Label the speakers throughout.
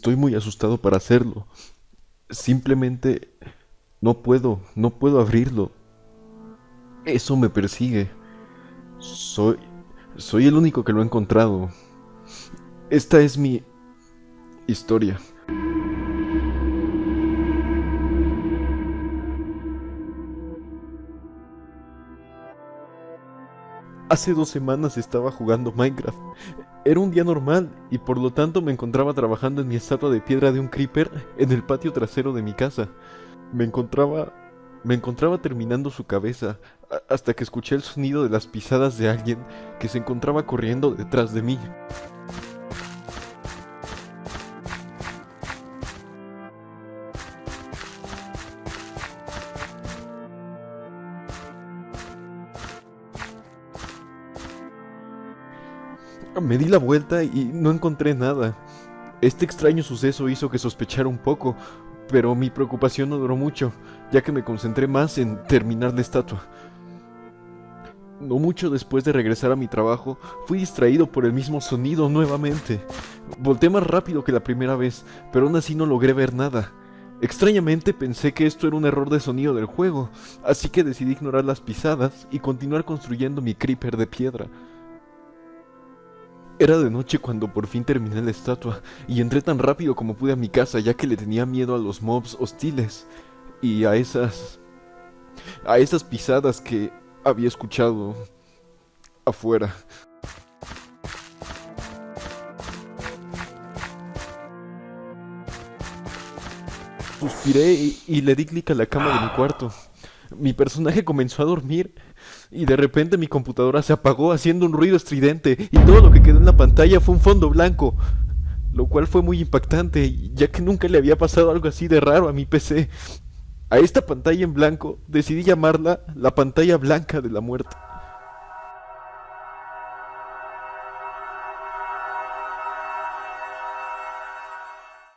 Speaker 1: Estoy muy asustado para hacerlo. Simplemente no puedo abrirlo. Eso me persigue. Soy, soy el único que lo ha encontrado. Esta es mi historia. Hace 2 semanas estaba jugando Minecraft. Era un día normal y por lo tanto me encontraba trabajando en mi estatua de piedra de un creeper en el patio trasero de mi casa. Me encontraba me encontraba terminando su cabeza hasta que escuché el sonido de las pisadas de alguien que se encontraba corriendo detrás de mí. Me di la vuelta y no encontré nada. Este extraño suceso hizo que sospechara un poco, pero mi preocupación no duró mucho, ya que me concentré más en terminar la estatua. No mucho después de regresar a mi trabajo, fui distraído por el mismo sonido nuevamente. Volté más rápido que la primera vez, pero aún así no logré ver nada. Extrañamente pensé que esto era un error de sonido del juego, así que decidí ignorar las pisadas y continuar construyendo mi creeper de piedra. Era de noche cuando por fin terminé la estatua y entré tan rápido como pude a mi casa ya que le tenía miedo a los mobs hostiles y a esas pisadas que había escuchado afuera. Suspiré y le di clic a la cama de mi cuarto. Mi personaje comenzó a dormir y de repente mi computadora se apagó haciendo un ruido estridente y todo lo que quedó en la pantalla fue un fondo blanco, lo cual fue muy impactante ya que nunca le había pasado algo así de raro a mi PC. A esta pantalla en blanco decidí llamarla la pantalla blanca de la muerte.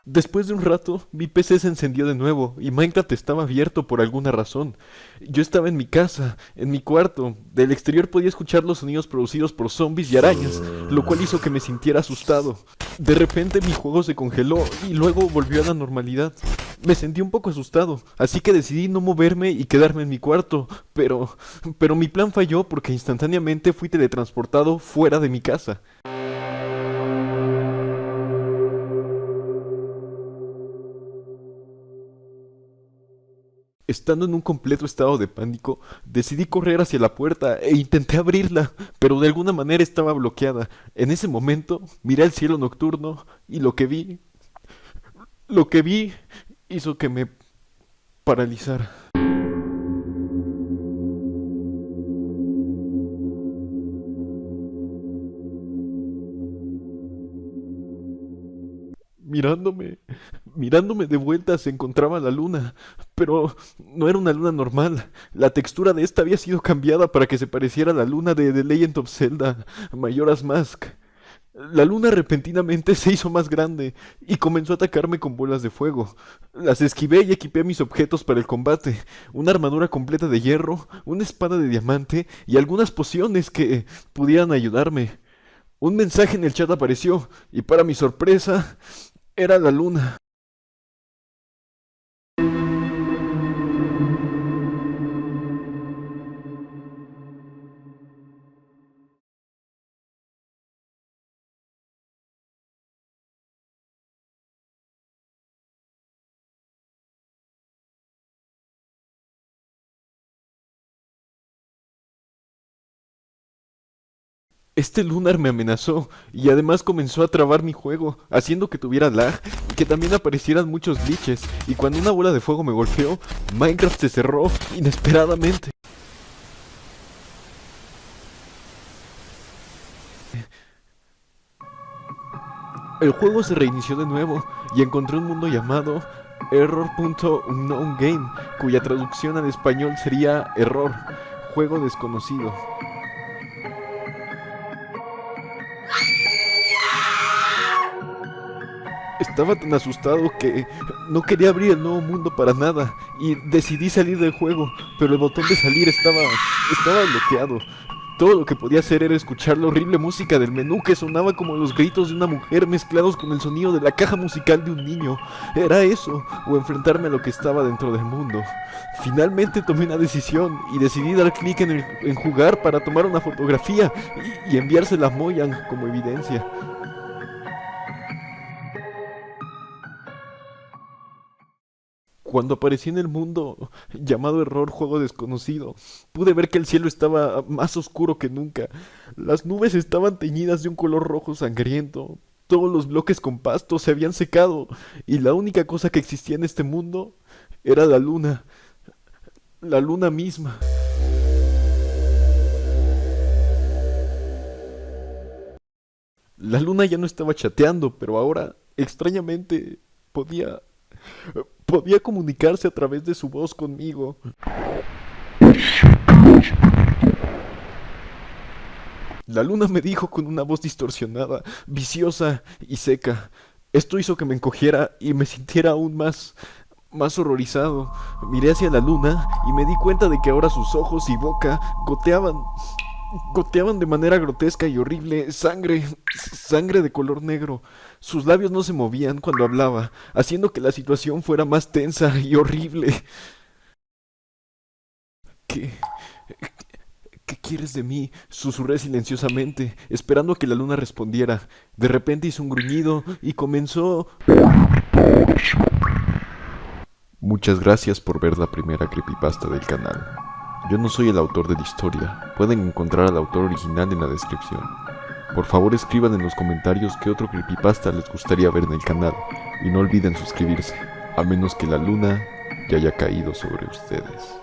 Speaker 1: Después de un rato, mi PC se encendió de nuevo y Minecraft estaba abierto por alguna razón. Yo estaba en mi casa, en mi cuarto. Del exterior podía escuchar los sonidos producidos por zombies y arañas, lo cual hizo que me sintiera asustado. De repente mi juego se congeló y luego volvió a la normalidad. Me sentí un poco asustado, así que decidí no moverme y quedarme en mi cuarto, pero mi plan falló porque instantáneamente fui teletransportado fuera de mi casa. Estando en un completo estado de pánico, decidí correr hacia la puerta e intenté abrirla, pero de alguna manera estaba bloqueada. En ese momento, miré al cielo nocturno y lo que vi hizo que me paralizara. Mirándome, mirándome de vuelta se encontraba la luna, pero no era una luna normal. La textura de esta había sido cambiada para que se pareciera a la luna de The Legend of Zelda, Majora's Mask. La luna repentinamente se hizo más grande y comenzó a atacarme con bolas de fuego. Las esquivé y equipé mis objetos para el combate, una armadura completa de hierro, una espada de diamante y algunas pociones que pudieran ayudarme. Un mensaje en el chat apareció y para mi sorpresa era la luna. Este lunar me amenazó y además comenzó a trabar mi juego, haciendo que tuviera lag y que también aparecieran muchos glitches. Y cuando una bola de fuego me golpeó, Minecraft se cerró inesperadamente. El juego se reinició de nuevo y encontré un mundo llamado Error.unknown game, cuya traducción al español sería error, juego desconocido. Estaba tan asustado que no quería abrir el nuevo mundo para nada y decidí salir del juego, pero el botón de salir estaba bloqueado. Todo lo que podía hacer era escuchar la horrible música del menú que sonaba como los gritos de una mujer mezclados con el sonido de la caja musical de un niño. Era eso, o enfrentarme a lo que estaba dentro del mundo. Finalmente tomé una decisión y decidí dar clic en jugar para tomar una fotografía y enviársela a Mojang como evidencia. Cuando aparecí en el mundo llamado Error Juego Desconocido, pude ver que el cielo estaba más oscuro que nunca. Las nubes estaban teñidas de un color rojo sangriento. Todos los bloques con pasto se habían secado y la única cosa que existía en este mundo era la luna misma. La luna ya no estaba chateando, pero ahora, extrañamente, podía comunicarse a través de su voz conmigo. La luna me dijo con una voz distorsionada, viciosa y seca. Esto hizo que me encogiera y me sintiera aún más horrorizado. Miré hacia la luna y me di cuenta de que ahora sus ojos y boca goteaban de manera grotesca y horrible sangre de color negro. Sus labios no se movían cuando hablaba, haciendo que la situación fuera más tensa y horrible. ¿Qué? ¿Qué quieres de mí? Susurré silenciosamente, esperando a que la luna respondiera. De repente hizo un gruñido y comenzó... Muchas gracias por ver la primera creepypasta del canal. Yo no soy el autor de la historia. Pueden encontrar al autor original en la descripción. Por favor escriban en los comentarios qué otro creepypasta les gustaría ver en el canal. Y no olviden suscribirse, a menos que la luna ya haya caído sobre ustedes.